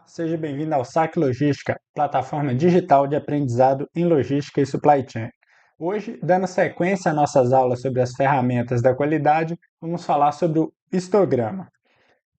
Seja bem-vindo ao SAC Logística, plataforma digital de aprendizado em logística e supply chain. Hoje, dando sequência às nossas aulas sobre as ferramentas da qualidade, vamos falar sobre o histograma.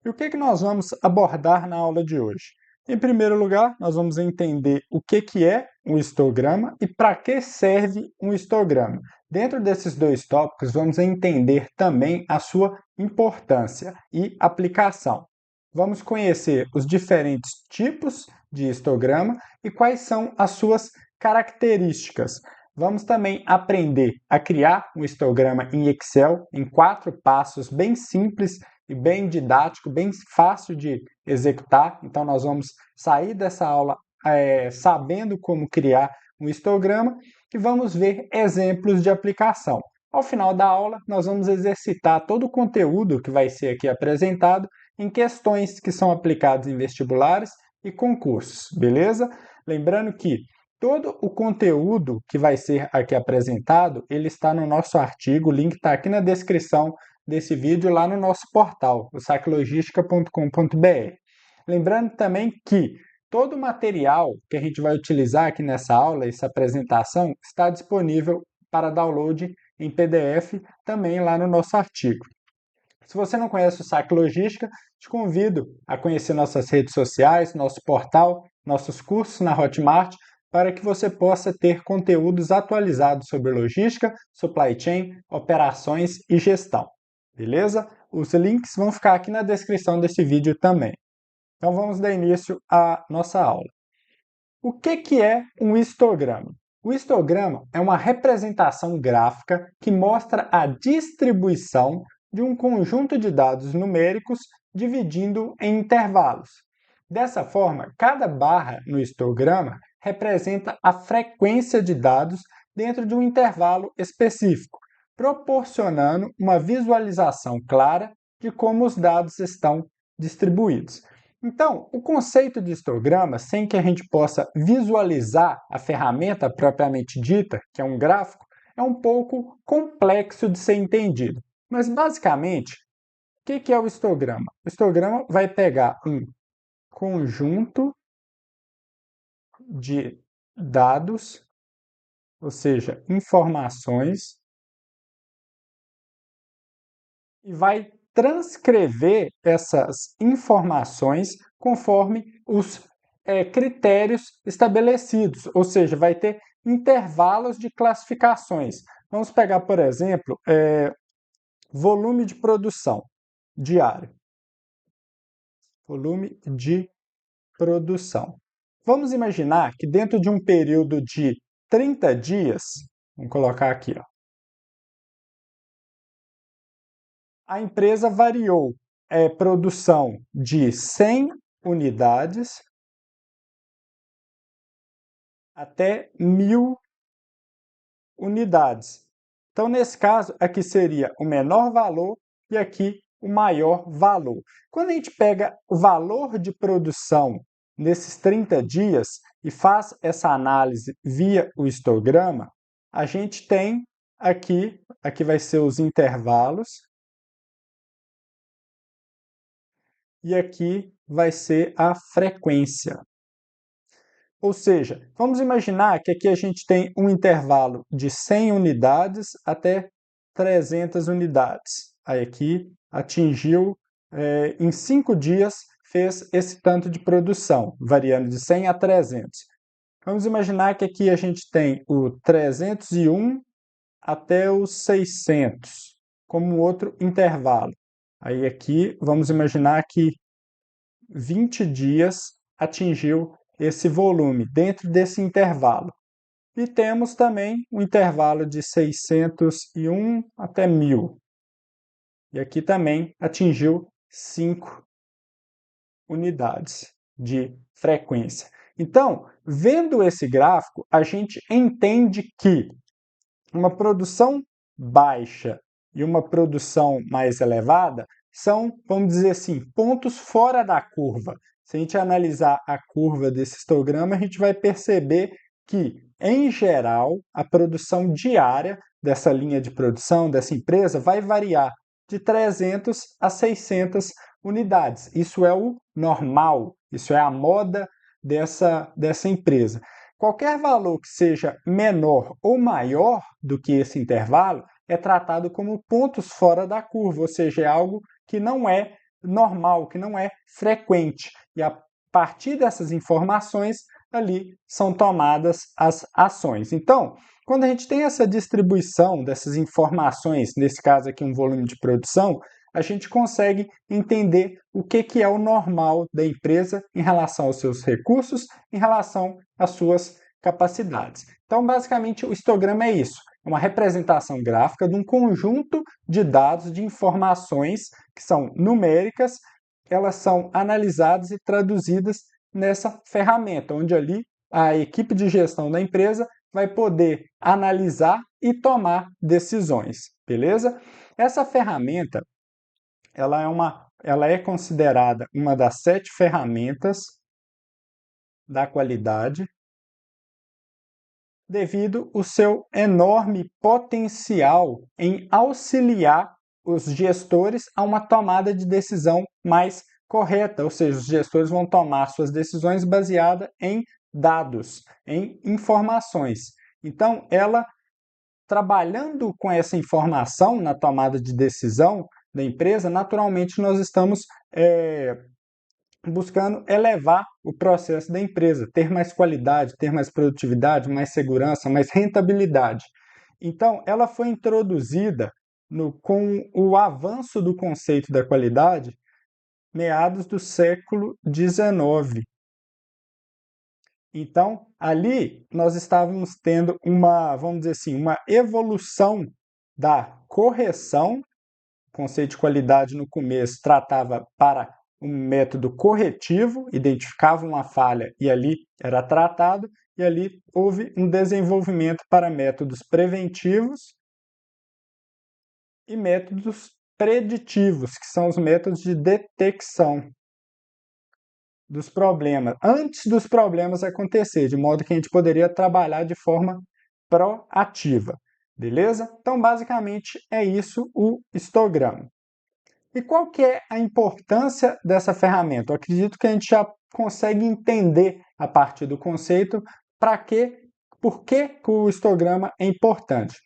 E o que nós vamos abordar na aula de hoje? Em primeiro lugar, nós vamos entender o que é um histograma e para que serve um histograma. Dentro desses dois tópicos, vamos entender também a sua importância e aplicação. Vamos conhecer os diferentes tipos de histograma e quais são as suas características. Vamos também aprender a criar um histograma em Excel em 4 passos bem simples e bem didático, bem fácil de executar. Então, nós vamos sair dessa aula sabendo como criar um histograma e vamos ver exemplos de aplicação. Ao final da aula, nós vamos exercitar todo o conteúdo que vai ser aqui apresentado em questões que são aplicadas em vestibulares e concursos, beleza? Lembrando que todo o conteúdo que vai ser aqui apresentado, ele está no nosso artigo, o link está aqui na descrição desse vídeo, lá no nosso portal, o saclogistica.com.br. Lembrando também que todo o material que a gente vai utilizar aqui nessa aula, essa apresentação, está disponível para download em PDF também lá no nosso artigo. Se você não conhece o SAC Logística, te convido a conhecer nossas redes sociais, nosso portal, nossos cursos na Hotmart, para que você possa ter conteúdos atualizados sobre logística, supply chain, operações e gestão. Beleza? Os links vão ficar aqui na descrição desse vídeo também. Então vamos dar início à nossa aula. O que é um histograma? O histograma é uma representação gráfica que mostra a distribuição de um conjunto de dados numéricos dividindo em intervalos. Dessa forma, cada barra no histograma representa a frequência de dados dentro de um intervalo específico, proporcionando uma visualização clara de como os dados estão distribuídos. Então, o conceito de histograma, sem que a gente possa visualizar a ferramenta propriamente dita, que é um gráfico, é um pouco complexo de ser entendido. Mas, basicamente, o que é o histograma? O histograma vai pegar um conjunto de dados, ou seja, informações, e vai transcrever essas informações conforme os critérios estabelecidos, ou seja, vai ter intervalos de classificações. Vamos pegar, por exemplo, volume de produção diário. Volume de produção. Vamos imaginar que dentro de um período de 30 dias, vamos colocar aqui, ó, a empresa variou produção de 100 unidades até 1.000 unidades. Então, nesse caso, aqui seria o menor valor e aqui o maior valor. Quando a gente pega o valor de produção nesses 30 dias e faz essa análise via o histograma, a gente tem aqui vai ser os intervalos, e aqui vai ser a frequência. Ou seja, vamos imaginar que aqui a gente tem um intervalo de 100 unidades até 300 unidades. Aí aqui atingiu, em 5 dias, fez esse tanto de produção, variando de 100 a 300. Vamos imaginar que aqui a gente tem o 301 até o 600, como outro intervalo. Aí aqui, vamos imaginar que 20 dias atingiu esse volume dentro desse intervalo. E temos também o intervalo de 601 até 1.000. E aqui também atingiu 5 unidades de frequência. Então, vendo esse gráfico, a gente entende que uma produção baixa e uma produção mais elevada são, vamos dizer assim, pontos fora da curva. Se a gente analisar a curva desse histograma, a gente vai perceber que, em geral, a produção diária dessa linha de produção, dessa empresa, vai variar de 300 a 600 unidades. Isso é o normal, Isso é a moda dessa empresa. Qualquer valor que seja menor ou maior do que esse intervalo é tratado como pontos fora da curva, ou seja, é algo que não é normal, que não é frequente. E a partir dessas informações, ali são tomadas as ações. Então, quando a gente tem essa distribuição dessas informações, nesse caso aqui um volume de produção, a gente consegue entender o que é o normal da empresa em relação aos seus recursos, em relação às suas capacidades. Então, basicamente, o histograma é isso, é uma representação gráfica de um conjunto de dados, de informações que são numéricas, elas são analisadas e traduzidas nessa ferramenta, onde ali a equipe de gestão da empresa vai poder analisar e tomar decisões, beleza? Essa ferramenta, ela é considerada uma das 7 ferramentas da qualidade, devido ao seu enorme potencial em auxiliar os gestores a uma tomada de decisão mais correta, ou seja, os gestores vão tomar suas decisões baseadas em dados, em informações. Então, ela trabalhando com essa informação na tomada de decisão da empresa, naturalmente nós estamos buscando elevar o processo da empresa, ter mais qualidade, ter mais produtividade, mais segurança, mais rentabilidade. Então, ela foi introduzida com o avanço do conceito da qualidade, meados do século XIX. Então, ali nós estávamos tendo vamos dizer assim, uma evolução da correção. O conceito de qualidade no começo tratava para um método corretivo, identificava uma falha e ali era tratado, e ali houve um desenvolvimento para métodos preventivos e métodos preditivos, que são os métodos de detecção dos problemas, antes dos problemas acontecer, de modo que a gente poderia trabalhar de forma proativa, beleza? Então, basicamente, é isso o histograma. E qual que é a importância dessa ferramenta? Eu acredito que a gente já consegue entender, a partir do conceito, por que o histograma é importante.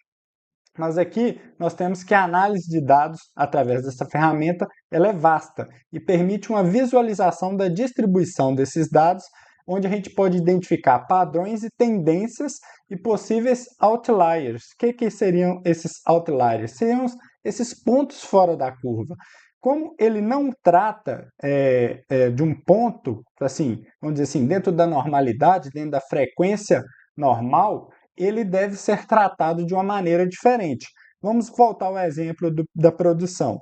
Mas aqui nós temos que a análise de dados através dessa ferramenta ela é vasta e permite uma visualização da distribuição desses dados, onde a gente pode identificar padrões e tendências e possíveis outliers. O que seriam esses outliers? Seriam esses pontos fora da curva. Como ele não trata de um ponto, assim, vamos dizer assim, dentro da normalidade, dentro da frequência normal, ele deve ser tratado de uma maneira diferente. Vamos voltar ao exemplo da produção.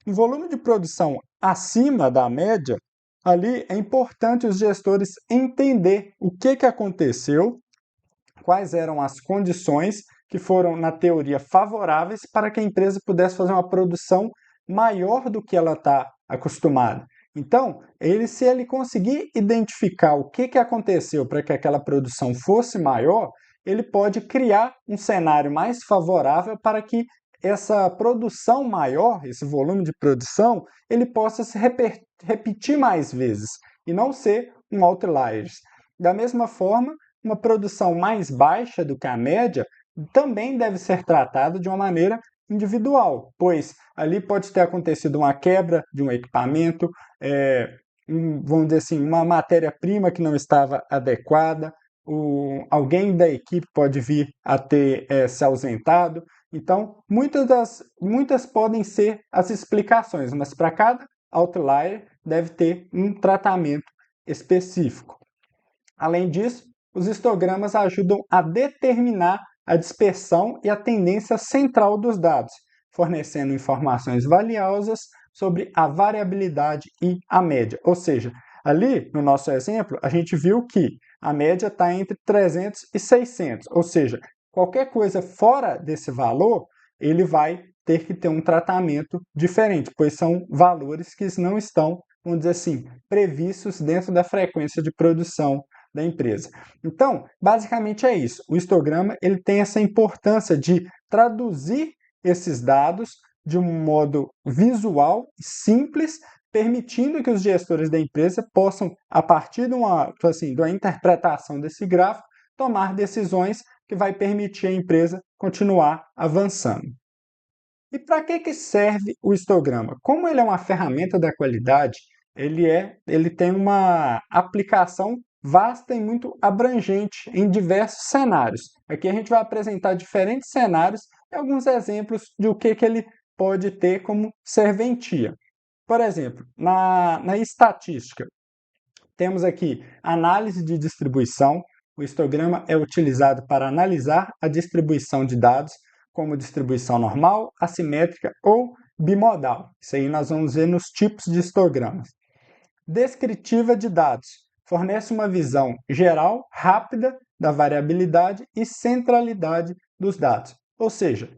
Em volume de produção acima da média, ali é importante os gestores entender o que aconteceu, quais eram as condições que foram, na teoria, favoráveis para que a empresa pudesse fazer uma produção maior do que ela está acostumada. Então, se ele conseguir identificar o que aconteceu para que aquela produção fosse maior, ele pode criar um cenário mais favorável para que essa produção maior, esse volume de produção, ele possa se repetir mais vezes e não ser um outlier. Da mesma forma, uma produção mais baixa do que a média também deve ser tratada de uma maneira individual, pois ali pode ter acontecido uma quebra de um equipamento, vamos dizer assim, uma matéria-prima que não estava adequada, alguém da equipe pode vir a ter se ausentado. Então, muitas podem ser as explicações, mas para cada outlier deve ter um tratamento específico. Além disso, os histogramas ajudam a determinar a dispersão e a tendência central dos dados, fornecendo informações valiosas sobre a variabilidade e a média. Ou seja, ali no nosso exemplo, a gente viu que a média está entre 300 e 600, ou seja, qualquer coisa fora desse valor, ele vai ter que ter um tratamento diferente, pois são valores que não estão, vamos dizer assim, previstos dentro da frequência de produção da empresa. Então, basicamente é isso. O histograma ele tem essa importância de traduzir esses dados de um modo visual, simples, permitindo que os gestores da empresa possam, a partir de uma interpretação desse gráfico, tomar decisões que vai permitir a empresa continuar avançando. E para que serve o histograma? Como ele é uma ferramenta da qualidade, ele tem uma aplicação vasta e muito abrangente em diversos cenários. Aqui a gente vai apresentar diferentes cenários e alguns exemplos de o que ele pode ter como serventia. Por exemplo, na estatística, temos aqui análise de distribuição. O histograma é utilizado para analisar a distribuição de dados, como distribuição normal, assimétrica ou bimodal. Isso aí nós vamos ver nos tipos de histogramas. Descritiva de dados. Fornece uma visão geral, rápida, da variabilidade e centralidade dos dados. Ou seja,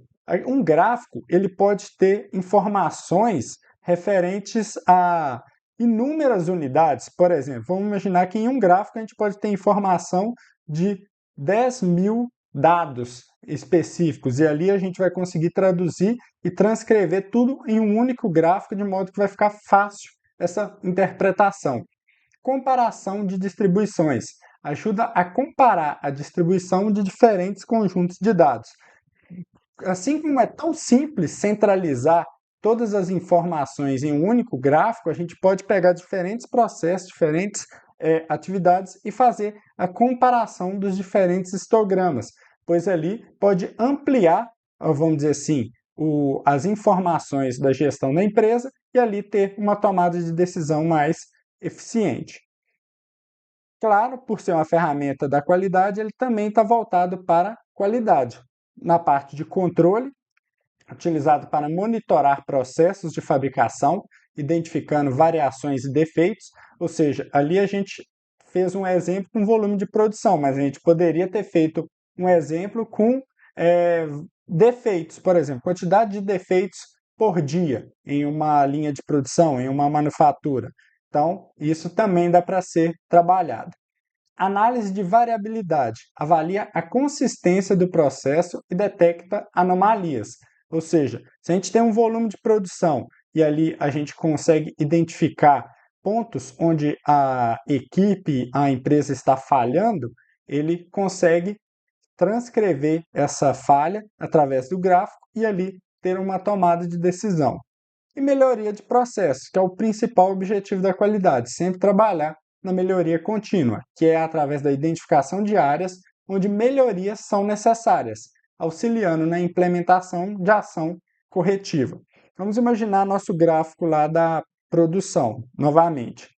um gráfico ele pode ter informações referentes a inúmeras unidades. Por exemplo, vamos imaginar que em um gráfico a gente pode ter informação de 10.000 dados específicos, e ali a gente vai conseguir traduzir e transcrever tudo em um único gráfico, de modo que vai ficar fácil essa interpretação. Comparação de distribuições. Ajuda a comparar a distribuição de diferentes conjuntos de dados. Assim como é tão simples centralizar todas as informações em um único gráfico, a gente pode pegar diferentes processos, diferentes atividades e fazer a comparação dos diferentes histogramas, pois ali pode ampliar, vamos dizer assim, as informações da gestão da empresa e ali ter uma tomada de decisão mais eficiente. Claro, por ser uma ferramenta da qualidade, ele também está voltado para qualidade. Na parte de controle, utilizado para monitorar processos de fabricação, identificando variações e defeitos, ou seja, ali a gente fez um exemplo com volume de produção, mas a gente poderia ter feito um exemplo com defeitos, por exemplo, quantidade de defeitos por dia em uma linha de produção, em uma manufatura. Então, isso também dá para ser trabalhado. Análise de variabilidade. Avalia a consistência do processo e detecta anomalias. Ou seja, se a gente tem um volume de produção e ali a gente consegue identificar pontos onde a equipe, a empresa está falhando, ele consegue transcrever essa falha através do gráfico e ali ter uma tomada de decisão. E melhoria de processos, que é o principal objetivo da qualidade, sempre trabalhar na melhoria contínua, que é através da identificação de áreas onde melhorias são necessárias, auxiliando na implementação de ação corretiva. Vamos imaginar nosso gráfico lá da produção, novamente.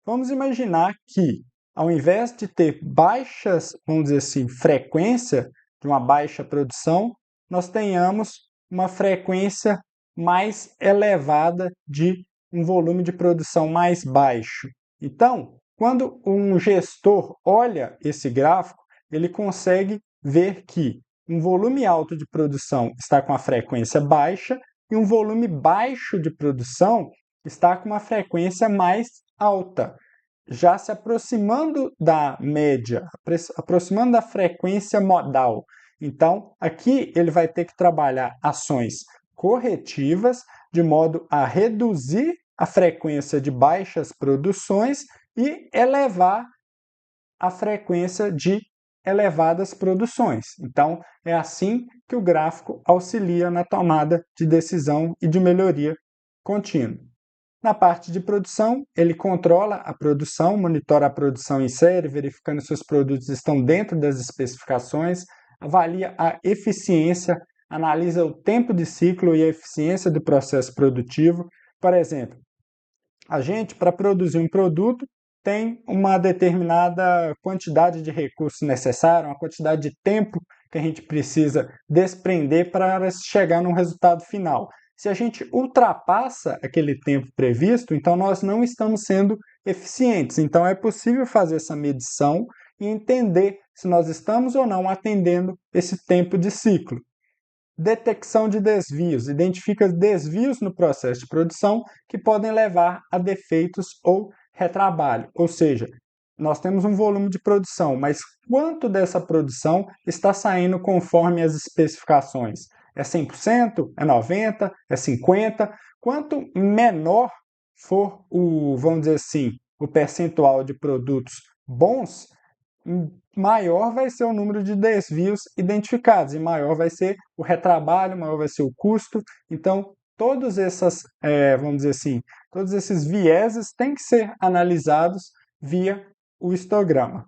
Vamos imaginar que, ao invés de ter baixas, vamos dizer assim, frequência de uma baixa produção, nós tenhamos uma frequência mais elevada de um volume de produção mais baixo. Então, quando um gestor olha esse gráfico, ele consegue ver que um volume alto de produção está com a frequência baixa e um volume baixo de produção está com uma frequência mais alta, já se aproximando da média, aproximando da frequência modal. Então, aqui ele vai ter que trabalhar ações corretivas, de modo a reduzir a frequência de baixas produções e elevar a frequência de elevadas produções. Então, é assim que o gráfico auxilia na tomada de decisão e de melhoria contínua. Na parte de produção, ele controla a produção, monitora a produção em série, verificando se os produtos estão dentro das especificações, avalia a eficiência, analisa o tempo de ciclo e a eficiência do processo produtivo. Por exemplo, a gente, para produzir um produto, tem uma determinada quantidade de recursos necessário, uma quantidade de tempo que a gente precisa desprender para chegar num resultado final. Se a gente ultrapassa aquele tempo previsto, então nós não estamos sendo eficientes. Então é possível fazer essa medição e entender se nós estamos ou não atendendo esse tempo de ciclo. Detecção de desvios. Identifica desvios no processo de produção que podem levar a defeitos ou retrabalho. Ou seja, nós temos um volume de produção, mas quanto dessa produção está saindo conforme as especificações? É 100%? É 90%? É 50%? Quanto menor for vamos dizer assim, o percentual de produtos bons, maior vai ser o número de desvios identificados e maior vai ser o retrabalho, maior vai ser o custo. Então, vamos dizer assim, todos esses vieses têm que ser analisados via o histograma.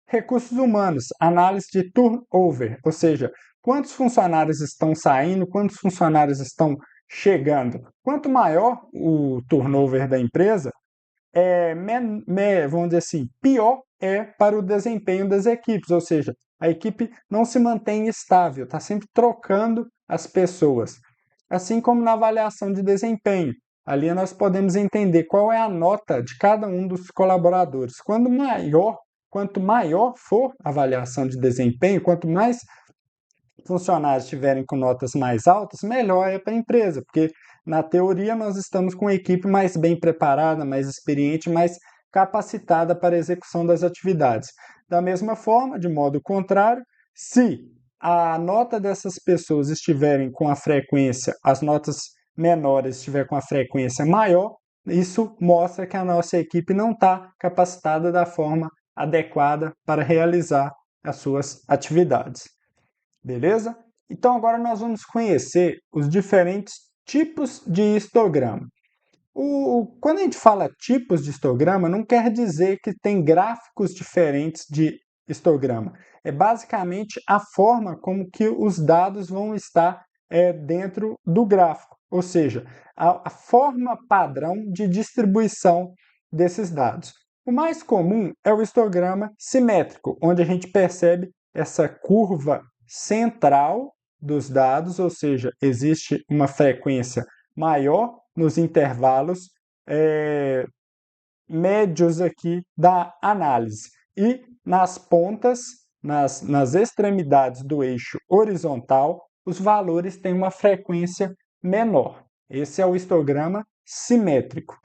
Recursos humanos, análise de turnover, ou seja, quantos funcionários estão saindo, quantos funcionários estão chegando. Quanto maior o turnover da empresa, vamos dizer assim, pior é para o desempenho das equipes, ou seja, a equipe não se mantém estável, está sempre trocando as pessoas. Assim como na avaliação de desempenho, ali nós podemos entender qual é a nota de cada um dos colaboradores. Quanto maior for a avaliação de desempenho, quanto mais funcionários estiverem com notas mais altas, melhor é para a empresa, porque na teoria nós estamos com uma equipe mais bem preparada, mais experiente, mais capacitada para a execução das atividades. Da mesma forma, de modo contrário, se a nota dessas pessoas estiverem com a frequência, as notas menores estiver com a frequência maior, isso mostra que a nossa equipe não está capacitada da forma adequada para realizar as suas atividades. Beleza? Então agora nós vamos conhecer os diferentes tipos de histograma. Quando a gente fala tipos de histograma, não quer dizer que tem gráficos diferentes de histograma. É basicamente a forma como que os dados vão estar dentro do gráfico, ou seja, a forma padrão de distribuição desses dados. O mais comum é o histograma simétrico, onde a gente percebe essa curva central dos dados, ou seja, existe uma frequência maior nos intervalos médios aqui da análise. E nas pontas, nas extremidades do eixo horizontal, os valores têm uma frequência menor. Esse é o histograma simétrico.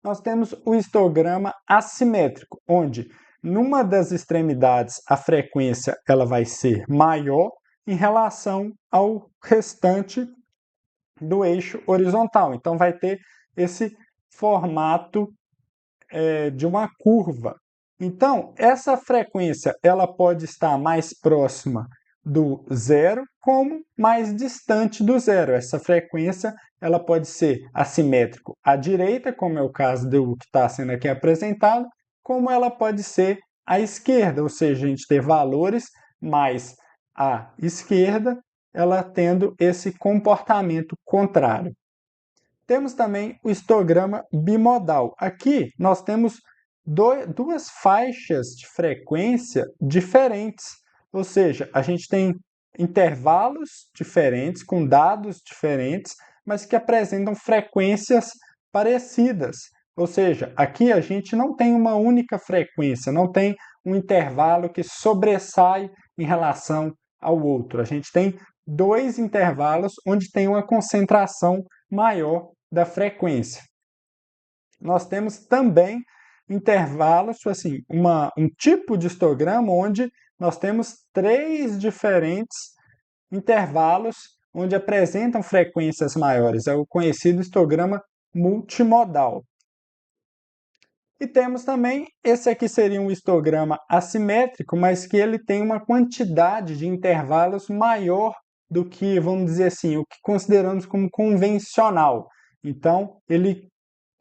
Nós temos o histograma assimétrico, onde numa das extremidades a frequência ela vai ser maior em relação ao restante do eixo horizontal. Então vai ter esse formato de uma curva. Então essa frequência ela pode estar mais próxima do zero como mais distante do zero. Essa frequência ela pode ser assimétrico à direita, como é o caso do que está sendo aqui apresentado, como ela pode ser à esquerda, ou seja, a gente ter valores mais à esquerda, ela tendo esse comportamento contrário. Temos também o histograma bimodal. Aqui nós temos duas faixas de frequência diferentes, ou seja, a gente tem intervalos diferentes, com dados diferentes, mas que apresentam frequências parecidas. Ou seja, aqui a gente não tem uma única frequência, não tem um intervalo que sobressai em relação ao outro. A gente tem dois intervalos onde tem uma concentração maior da frequência. Nós temos também intervalos, assim, um tipo de histograma onde nós temos três diferentes intervalos onde apresentam frequências maiores. É o conhecido histograma multimodal. E temos também, esse aqui seria um histograma assimétrico, mas que ele tem uma quantidade de intervalos maior do que, vamos dizer assim, o que consideramos como convencional. Então, ele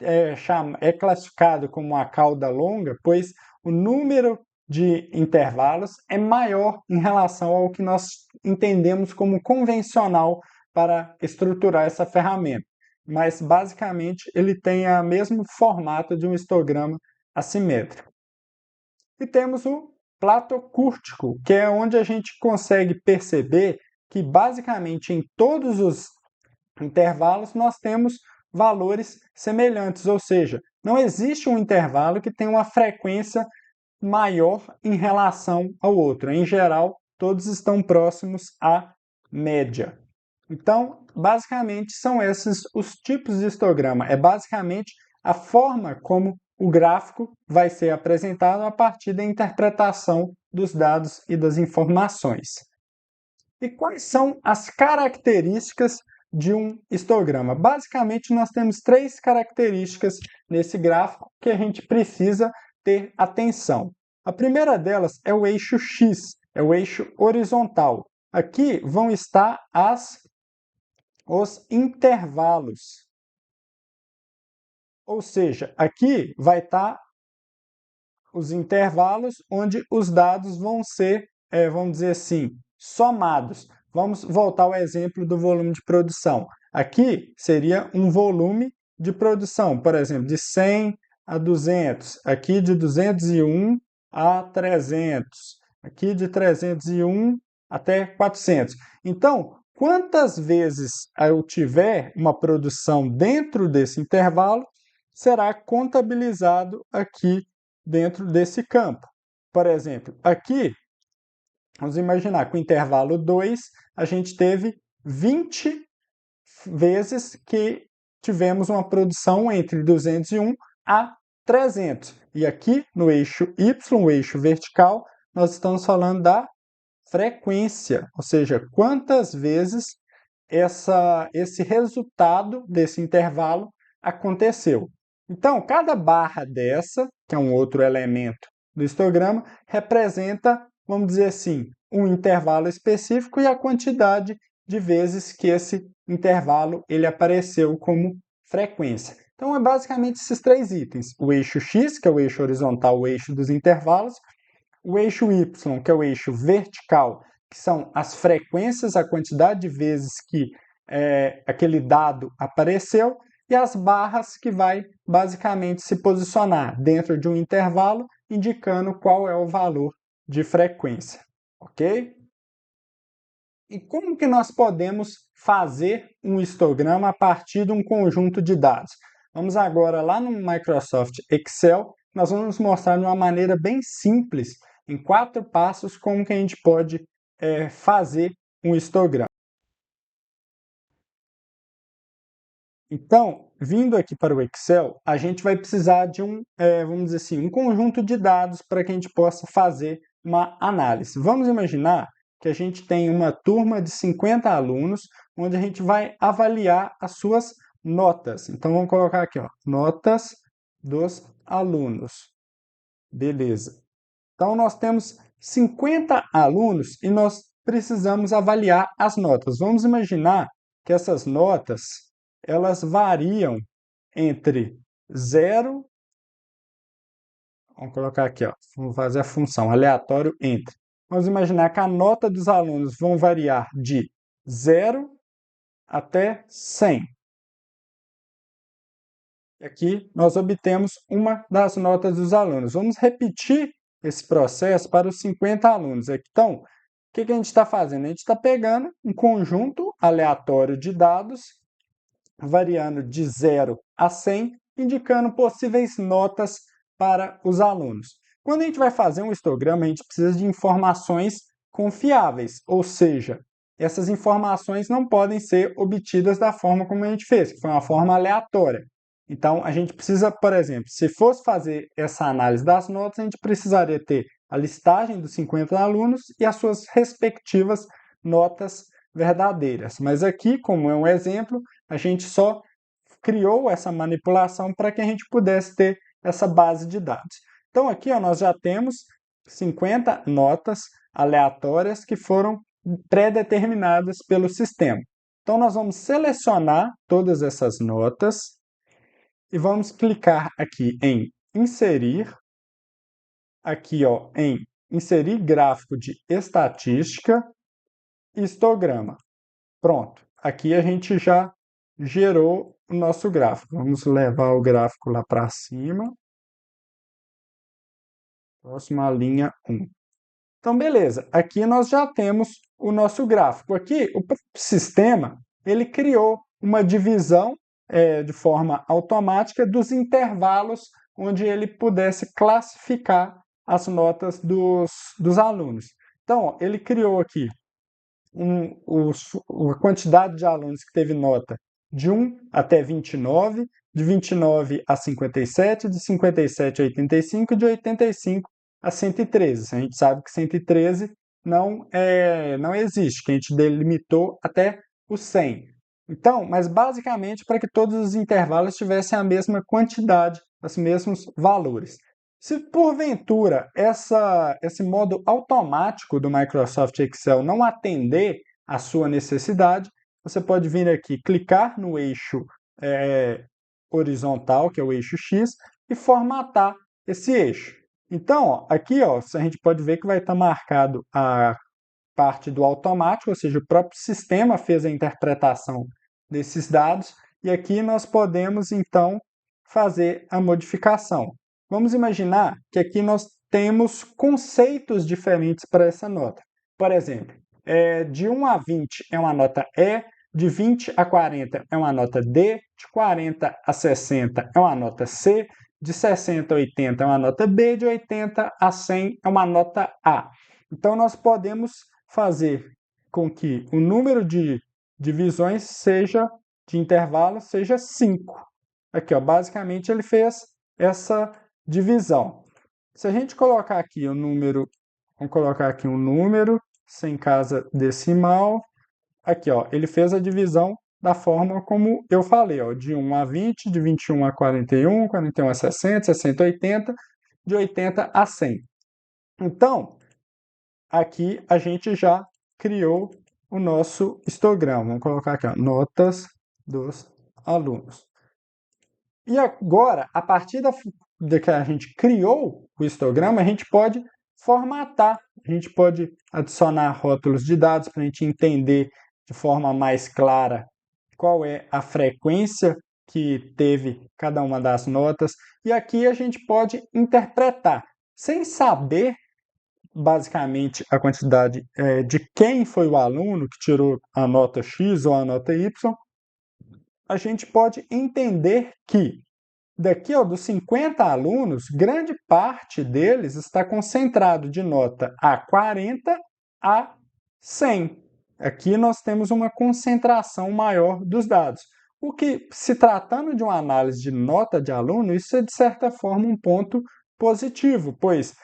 é classificado como uma cauda longa, pois o número de intervalos é maior em relação ao que nós entendemos como convencional para estruturar essa ferramenta. Mas, basicamente, ele tem o mesmo formato de um histograma assimétrico. E temos o platocúrtico, que é onde a gente consegue perceber que, basicamente, em todos os intervalos nós temos valores semelhantes, ou seja, não existe um intervalo que tenha uma frequência maior em relação ao outro. Em geral, todos estão próximos à média. Então, basicamente, são esses os tipos de histograma. É basicamente a forma como o gráfico vai ser apresentado a partir da interpretação dos dados e das informações. E quais são as características de um histograma? Basicamente, nós temos três características nesse gráfico que a gente precisa ter atenção. A primeira delas é o eixo X, é o eixo horizontal. Aqui vão estar os intervalos. Ou seja, aqui vai estar os intervalos onde os dados vão ser, vamos dizer assim, somados. Vamos voltar ao exemplo do volume de produção. Aqui seria um volume de produção, por exemplo, de 100 a 200, aqui de 201 a 300, aqui de 301 até 400. Então, quantas vezes eu tiver uma produção dentro desse intervalo, será contabilizado aqui dentro desse campo. Por exemplo, aqui, vamos imaginar que o intervalo 2, a gente teve 20 vezes que tivemos uma produção entre 201 a 300. E aqui no eixo Y, o eixo vertical, nós estamos falando da frequência, ou seja, quantas vezes esse resultado desse intervalo aconteceu. Então, cada barra dessa, que é um outro elemento do histograma, representa, vamos dizer assim, um intervalo específico e a quantidade de vezes que esse intervalo ele apareceu como frequência. Então, é basicamente esses três itens. O eixo X, que é o eixo horizontal, o eixo dos intervalos, o eixo Y, que é o eixo vertical, que são as frequências, a quantidade de vezes que aquele dado apareceu, e as barras, que vai basicamente se posicionar dentro de um intervalo, indicando qual é o valor de frequência, ok? E como que nós podemos fazer um histograma a partir de um conjunto de dados? Vamos agora lá no Microsoft Excel, nós vamos mostrar de uma maneira bem simples, em 4 passos, como que a gente pode fazer um histograma. Então, vindo aqui para o Excel, a gente vai precisar de vamos dizer assim, um conjunto de dados para que a gente possa fazer uma análise. Vamos imaginar que a gente tem uma turma de 50 alunos, onde a gente vai avaliar as suas notas. Então, vamos colocar aqui, ó, notas dos alunos. Beleza. Então, nós temos 50 alunos e nós precisamos avaliar as notas. Vamos imaginar que essas notas, elas variam entre 0, vamos colocar aqui, ó, vamos fazer a função aleatório entre. Vamos imaginar que a nota dos alunos vão variar de 0 até 100. Aqui nós obtemos uma das notas dos alunos. Vamos repetir esse processo para os 50 alunos. Então, o que a gente está fazendo? A gente está pegando um conjunto aleatório de dados, variando de 0 a 100, indicando possíveis notas para os alunos. Quando a gente vai fazer um histograma, a gente precisa de informações confiáveis, ou seja, essas informações não podem ser obtidas da forma como a gente fez, que foi uma forma aleatória. Então, a gente precisa, por exemplo, se fosse fazer essa análise das notas, a gente precisaria ter a listagem dos 50 alunos e as suas respectivas notas verdadeiras. Mas aqui, como é um exemplo, a gente só criou essa manipulação para que a gente pudesse ter essa base de dados. Então, aqui ó, nós já temos 50 notas aleatórias que foram pré-determinadas pelo sistema. Então, nós vamos selecionar todas essas notas e vamos clicar aqui em inserir, aqui ó, em inserir gráfico de estatística e histograma. Pronto, aqui a gente já gerou o nosso gráfico. Vamos levar o gráfico lá para cima. Próxima linha 1. Então, beleza. Aqui nós já temos o nosso gráfico. Aqui, o sistema, ele criou uma divisão de forma automática dos intervalos onde ele pudesse classificar as notas dos alunos. Então, ó, ele criou aqui a quantidade de alunos que teve nota de 1 até 29, de 29 a 57, de 57 a 85 e de 85 a 113. A gente sabe que 113 não existe, que a gente delimitou até o 100. Então, mas basicamente para que todos os intervalos tivessem a mesma quantidade, os mesmos valores. Se porventura esse modo automático do Microsoft Excel não atender à sua necessidade, você pode vir aqui, clicar no eixo horizontal, que é o eixo X, e formatar esse eixo. Então, ó, aqui ó, a gente pode ver que vai estar marcado a parte do automático, ou seja, o próprio sistema fez a interpretação desses dados, e aqui nós podemos então fazer a modificação. Vamos imaginar que aqui nós temos conceitos diferentes para essa nota. Por exemplo, de 1 a 20 é uma nota E, de 20 a 40 é uma nota D, de 40 a 60 é uma nota C, de 60 a 80 é uma nota B, de 80 a 100 é uma nota A. Então, nós podemos fazer com que o número de divisões de intervalo seja 5. Aqui, ó, basicamente ele fez essa divisão. Se a gente colocar aqui o número, vamos colocar aqui um número sem casa decimal, aqui, ó, ele fez a divisão da forma como eu falei, ó, de 1 a 20, de 21 a 41, 41 a 60, 60 a 80, de 80 a 100. Então, aqui a gente já criou o nosso histograma. Vamos colocar aqui, ó, notas dos alunos. E agora, a partir de que a gente criou o histograma, a gente pode formatar, a gente pode adicionar rótulos de dados para a gente entender de forma mais clara qual é a frequência que teve cada uma das notas. E aqui a gente pode interpretar, sem saber basicamente a quantidade de quem foi o aluno que tirou a nota X ou a nota Y, a gente pode entender que daqui, ó, dos 50 alunos, grande parte deles está concentrado de nota A40 a 100. Aqui nós temos uma concentração maior dos dados. O que, se tratando de uma análise de nota de aluno, isso é de certa forma um ponto positivo, pois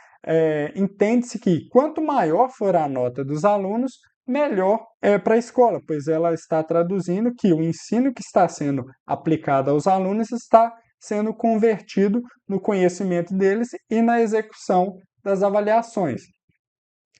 entende-se que quanto maior for a nota dos alunos, melhor é para a escola, pois ela está traduzindo que o ensino que está sendo aplicado aos alunos está sendo convertido no conhecimento deles e na execução das avaliações.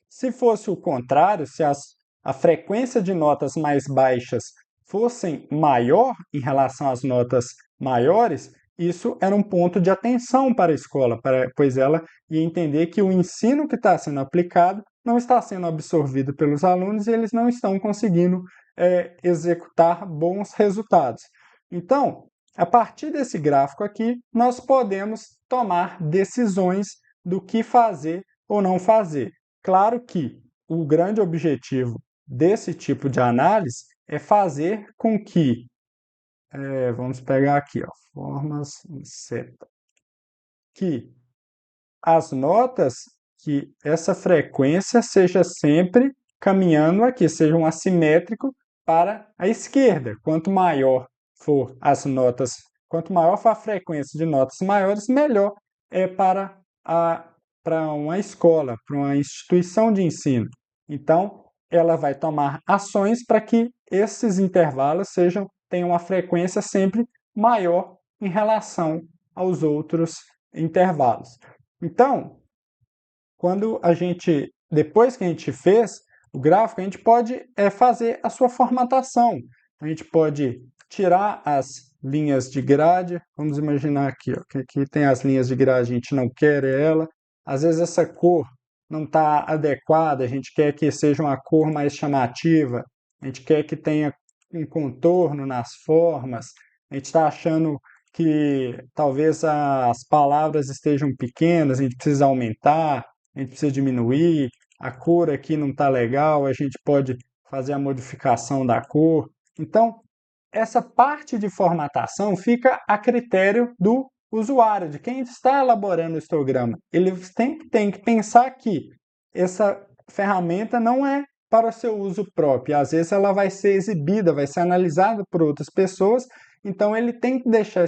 Se fosse o contrário, se a frequência de notas mais baixas fossem maior em relação às notas maiores, isso era um ponto de atenção para a escola, pois ela ia entender que o ensino que está sendo aplicado não está sendo absorvido pelos alunos e eles não estão conseguindo executar bons resultados. Então, a partir desse gráfico aqui, nós podemos tomar decisões do que fazer ou não fazer. Claro que o grande objetivo desse tipo de análise é fazer com que, vamos pegar aqui, ó, formas seta, que as notas, que essa frequência seja sempre caminhando aqui, sejam assimétrico para a esquerda. Quanto maior for as notas, quanto maior for a frequência de notas maiores, melhor é para uma escola, para uma instituição de ensino. Então, ela vai tomar ações para que esses intervalos tenham uma frequência sempre maior em relação aos outros intervalos. Então, depois que a gente fez o gráfico, a gente pode fazer a sua formatação. A gente pode tirar as linhas de grade. Vamos imaginar aqui, ó, que aqui tem as linhas de grade, a gente não quer ela. Às vezes essa cor não está adequada, a gente quer que seja uma cor mais chamativa, a gente quer que tenha um contorno nas formas, a gente está achando que talvez as palavras estejam pequenas, a gente precisa aumentar, a gente precisa diminuir, a cor aqui não está legal, a gente pode fazer a modificação da cor. Então, essa parte de formatação fica a critério do usuário, de quem está elaborando o histograma. Ele tem que pensar que essa ferramenta não é para o seu uso próprio. Às vezes ela vai ser exibida, vai ser analisada por outras pessoas, então ele tem que deixar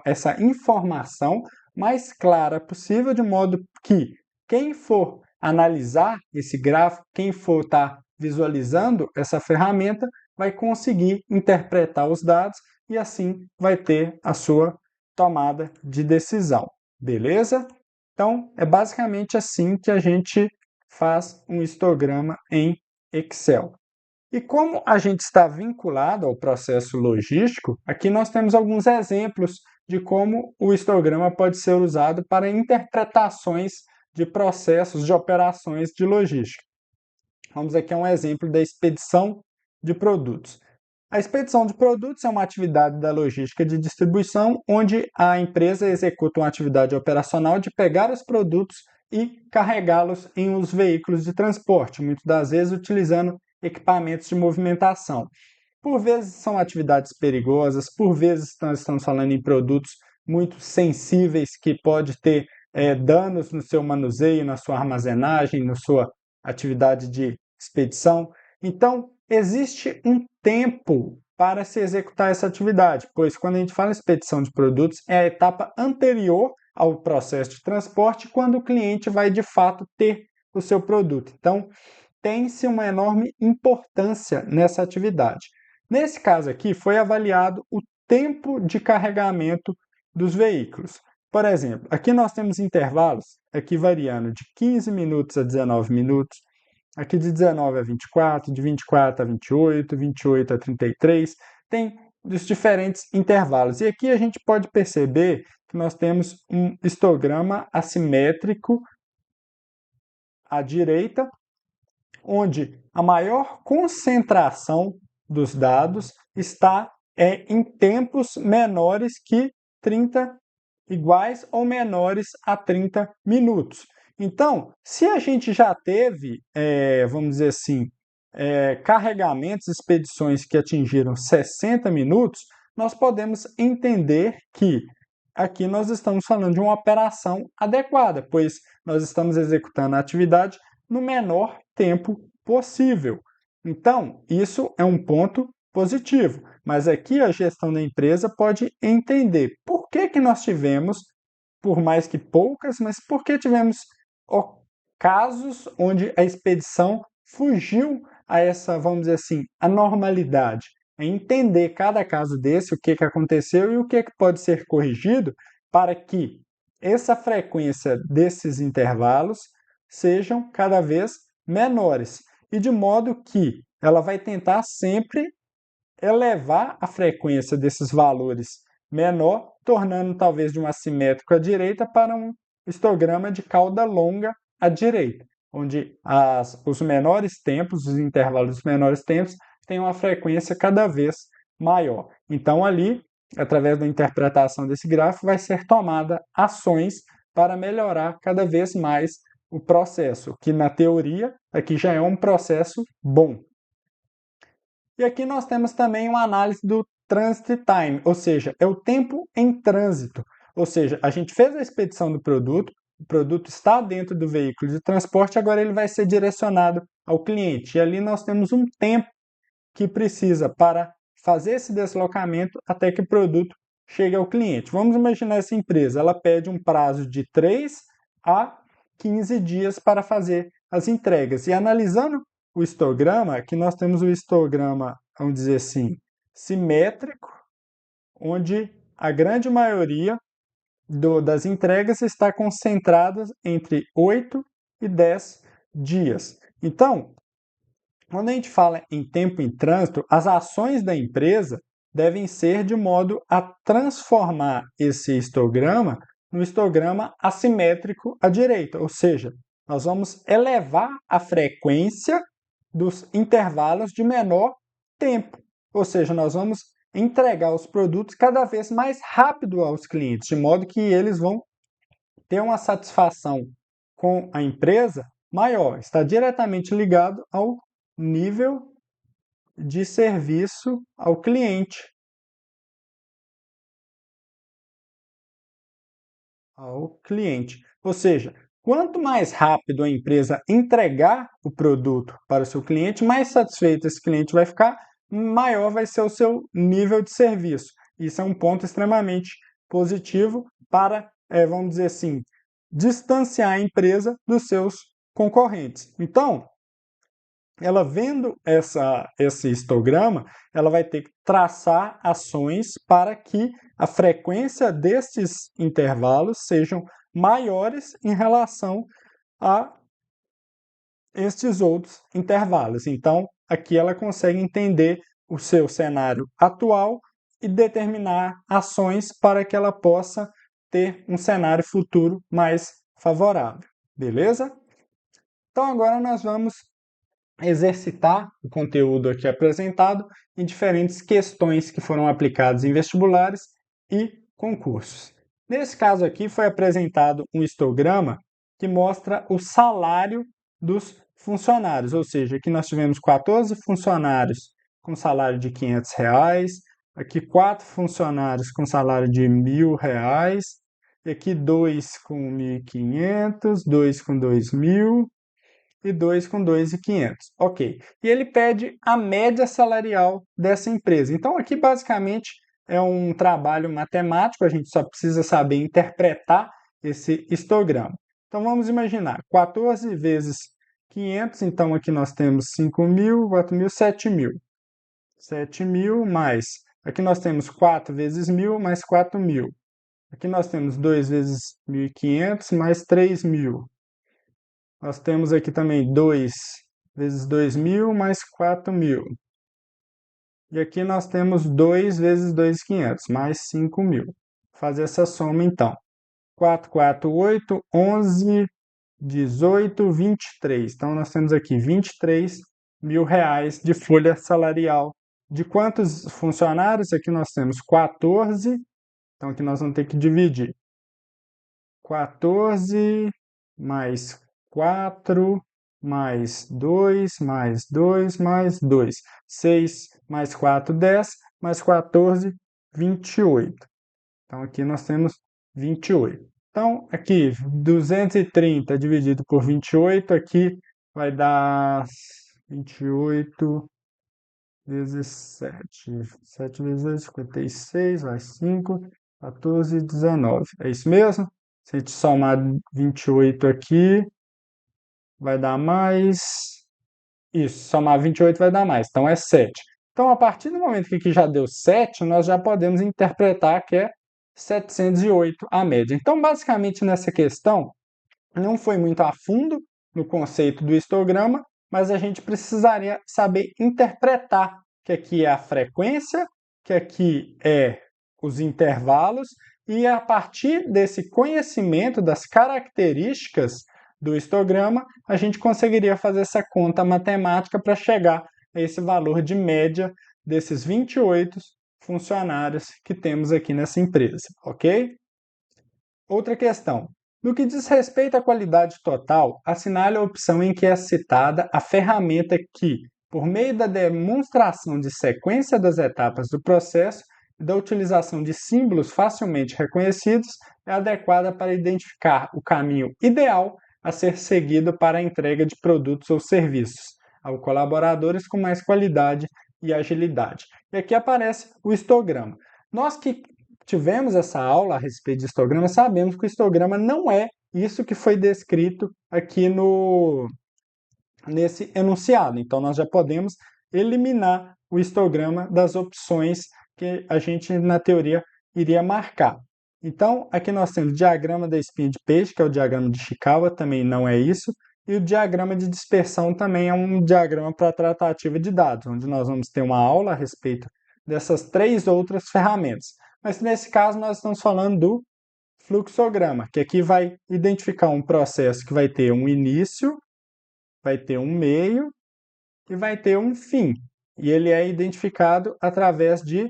essa informação mais clara possível, de modo que quem for analisar esse gráfico, quem for estar visualizando essa ferramenta, vai conseguir interpretar os dados e assim vai ter a sua tomada de decisão, beleza? Então, é basicamente assim que a gente faz um histograma em Excel. E como a gente está vinculado ao processo logístico, aqui nós temos alguns exemplos de como o histograma pode ser usado para interpretações de processos de operações de logística. Vamos aqui a um exemplo da expedição de produtos. A expedição de produtos é uma atividade da logística de distribuição onde a empresa executa uma atividade operacional de pegar os produtos e carregá-los em os veículos de transporte, muitas das vezes utilizando equipamentos de movimentação. Por vezes são atividades perigosas, por vezes nós estamos falando em produtos muito sensíveis que pode ter danos no seu manuseio, na sua armazenagem, na sua atividade de expedição. Então, existe um tempo para se executar essa atividade, pois quando a gente fala em expedição de produtos, é a etapa anterior ao processo de transporte, quando o cliente vai de fato ter o seu produto. Então, tem-se uma enorme importância nessa atividade. Nesse caso aqui, foi avaliado o tempo de carregamento dos veículos. Por exemplo, aqui nós temos intervalos aqui variando de 15 minutos a 19 minutos, aqui de 19 a 24, de 24 a 28, 28 a 33, tem os diferentes intervalos. E aqui a gente pode perceber que nós temos um histograma assimétrico à direita, onde a maior concentração dos dados está em tempos menores que 30, iguais ou menores a 30 minutos. Então, se a gente já teve, vamos dizer assim, carregamentos, expedições que atingiram 60 minutos, nós podemos entender que aqui nós estamos falando de uma operação adequada, pois nós estamos executando a atividade no menor tempo possível. Então, isso é um ponto positivo, mas aqui a gestão da empresa pode entender por que nós tivemos, por mais que poucas, mas por que tivemos casos onde a expedição fugiu a essa, vamos dizer assim, anormalidade. É entender cada caso desse, o que aconteceu e o que pode ser corrigido para que essa frequência desses intervalos sejam cada vez menores, e de modo que ela vai tentar sempre elevar a frequência desses valores menor, tornando talvez de um assimétrico à direita para um histograma de cauda longa à direita, onde os menores tempos, os intervalos dos menores tempos, têm uma frequência cada vez maior. Então, ali, através da interpretação desse gráfico, vai ser tomada ações para melhorar cada vez mais o processo, que na teoria aqui já é um processo bom. E aqui nós temos também uma análise do transit time, ou seja, é o tempo em trânsito. Ou seja, a gente fez a expedição do produto, o produto está dentro do veículo de transporte, agora ele vai ser direcionado ao cliente. E ali nós temos um tempo que precisa para fazer esse deslocamento até que o produto chegue ao cliente. Vamos imaginar essa empresa, ela pede um prazo de 3 a 15 dias para fazer as entregas. E analisando o histograma, aqui nós temos o histograma, vamos dizer assim, simétrico, onde a grande maioria das entregas está concentrada entre 8 e 10 dias. Então, quando a gente fala em tempo em trânsito, as ações da empresa devem ser de modo a transformar esse histograma no histograma assimétrico à direita, ou seja, nós vamos elevar a frequência dos intervalos de menor tempo, ou seja, nós vamos entregar os produtos cada vez mais rápido aos clientes, de modo que eles vão ter uma satisfação com a empresa maior. Está diretamente ligado ao nível de serviço ao cliente. Ou seja, quanto mais rápido a empresa entregar o produto para o seu cliente, mais satisfeito esse cliente vai ficar, maior vai ser o seu nível de serviço. Isso é um ponto extremamente positivo para, vamos dizer assim, distanciar a empresa dos seus concorrentes. Então, ela vendo esse histograma, ela vai ter que traçar ações para que a frequência destes intervalos sejam maiores em relação a estes outros intervalos. Então, aqui ela consegue entender o seu cenário atual e determinar ações para que ela possa ter um cenário futuro mais favorável. Beleza? Então, agora nós vamos exercitar o conteúdo aqui apresentado em diferentes questões que foram aplicadas em vestibulares e concursos. Nesse caso aqui foi apresentado um histograma que mostra o salário dos funcionários, ou seja, aqui nós tivemos 14 funcionários com salário de R$ 500, aqui 4 funcionários com salário de R$ 1.000, e aqui 2 com 1.500, 2 com 2.000, e 2 com 2.500. Ok. E ele pede a média salarial dessa empresa. Então, aqui basicamente é um trabalho matemático, a gente só precisa saber interpretar esse histograma. Então, vamos imaginar, 14 vezes 500, então aqui nós temos 5.000, 4.000, 7.000. 7.000 mais, aqui nós temos 4 vezes 1.000 mais 4.000. Aqui nós temos 2 vezes 1.500 mais 3.000. Nós temos aqui também 2 vezes 2.000 mais 4.000. E aqui nós temos 2 vezes 2.500 mais 5.000. Vou fazer essa soma então. 4, 4, 8, 11, 18, 23. Então nós temos aqui R$ 23.000 de folha salarial. De quantos funcionários? Aqui nós temos 14. Então aqui nós vamos ter que dividir. 14 mais 4, mais 2, mais 2, mais 2. 6 mais 4, 10, mais 14, 28. Então, aqui nós temos 28. Então, aqui, 230 dividido por 28, aqui vai dar 28 vezes 7. 7 vezes 2, 56, vai 5, 14, 19. É isso mesmo? Se a gente somar 28 aqui, vai dar mais. Isso, somar 28 vai dar mais. Então é 7. Então, a partir do momento que aqui já deu 7, nós já podemos interpretar que é 708 a média. Então, basicamente, nessa questão, não foi muito a fundo no conceito do histograma, mas a gente precisaria saber interpretar que aqui é a frequência, que aqui é os intervalos, e a partir desse conhecimento das características do histograma, a gente conseguiria fazer essa conta matemática para chegar a esse valor de média desses 28 funcionários que temos aqui nessa empresa, ok? Outra questão. No que diz respeito à qualidade total, assinale a opção em que é citada a ferramenta que, por meio da demonstração de sequência das etapas do processo e da utilização de símbolos facilmente reconhecidos, é adequada para identificar o caminho ideal a ser seguido para a entrega de produtos ou serviços aos colaboradores com mais qualidade e agilidade. E aqui aparece o histograma. Nós que tivemos essa aula a respeito de histograma, sabemos que o histograma não é isso que foi descrito aqui nesse enunciado. Então, nós já podemos eliminar o histograma das opções que a gente, na teoria, iria marcar. Então, aqui nós temos o diagrama da espinha de peixe, que é o diagrama de Chikawa, também não é isso. E o diagrama de dispersão também é um diagrama para tratativa de dados, onde nós vamos ter uma aula a respeito dessas 3 outras ferramentas. Mas nesse caso nós estamos falando do fluxograma, que aqui vai identificar um processo que vai ter um início, vai ter um meio e vai ter um fim. E ele é identificado através de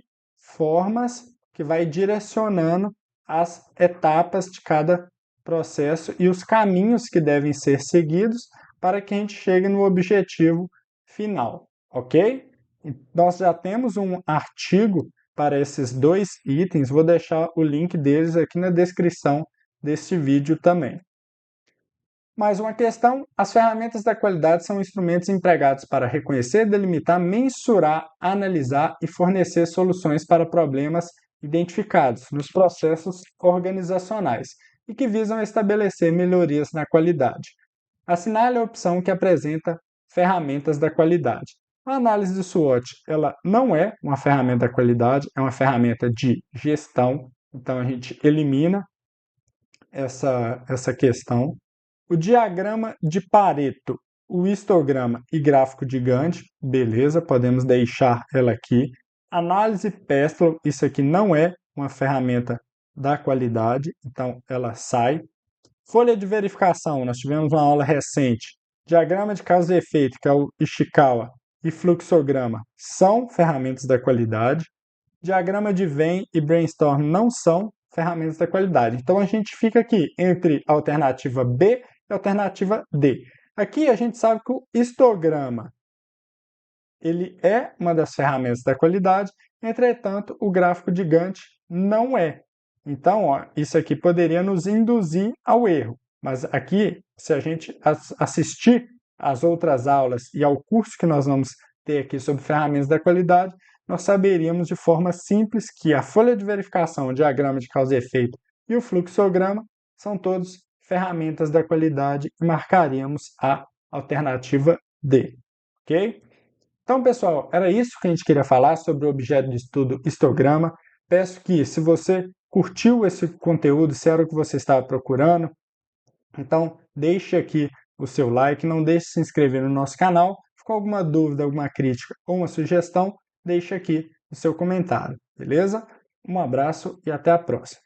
formas que vai direcionando as etapas de cada processo e os caminhos que devem ser seguidos para que a gente chegue no objetivo final, ok? Nós já temos um artigo para esses 2 itens, vou deixar o link deles aqui na descrição deste vídeo também. Mais uma questão: as ferramentas da qualidade são instrumentos empregados para reconhecer, delimitar, mensurar, analisar e fornecer soluções para problemas identificados nos processos organizacionais e que visam estabelecer melhorias na qualidade. Assinale a opção que apresenta ferramentas da qualidade. A análise do SWOT, ela não é uma ferramenta da qualidade, é uma ferramenta de gestão, então a gente elimina essa questão. O diagrama de Pareto, o histograma e gráfico de Gantt, beleza, podemos deixar ela aqui. Análise Pestlon, isso aqui não é uma ferramenta da qualidade, então ela sai. Folha de verificação, nós tivemos uma aula recente. Diagrama de causa e efeito, que é o Ishikawa, e fluxograma são ferramentas da qualidade. Diagrama de Venn e Brainstorm não são ferramentas da qualidade. Então a gente fica aqui entre a alternativa B e a alternativa D. Aqui a gente sabe que o histograma ele é uma das ferramentas da qualidade, entretanto, o gráfico de Gantt não é. Então, ó, isso aqui poderia nos induzir ao erro. Mas aqui, se a gente assistir às outras aulas e ao curso que nós vamos ter aqui sobre ferramentas da qualidade, nós saberíamos de forma simples que a folha de verificação, o diagrama de causa e efeito e o fluxograma são todos ferramentas da qualidade e marcaríamos a alternativa D, ok? Então, pessoal, era isso que a gente queria falar sobre o objeto de estudo histograma. Peço que, se você curtiu esse conteúdo, se era o que você estava procurando, então deixe aqui o seu like, não deixe de se inscrever no nosso canal. Ficou alguma dúvida, alguma crítica ou uma sugestão, deixe aqui o seu comentário, beleza? Um abraço e até a próxima.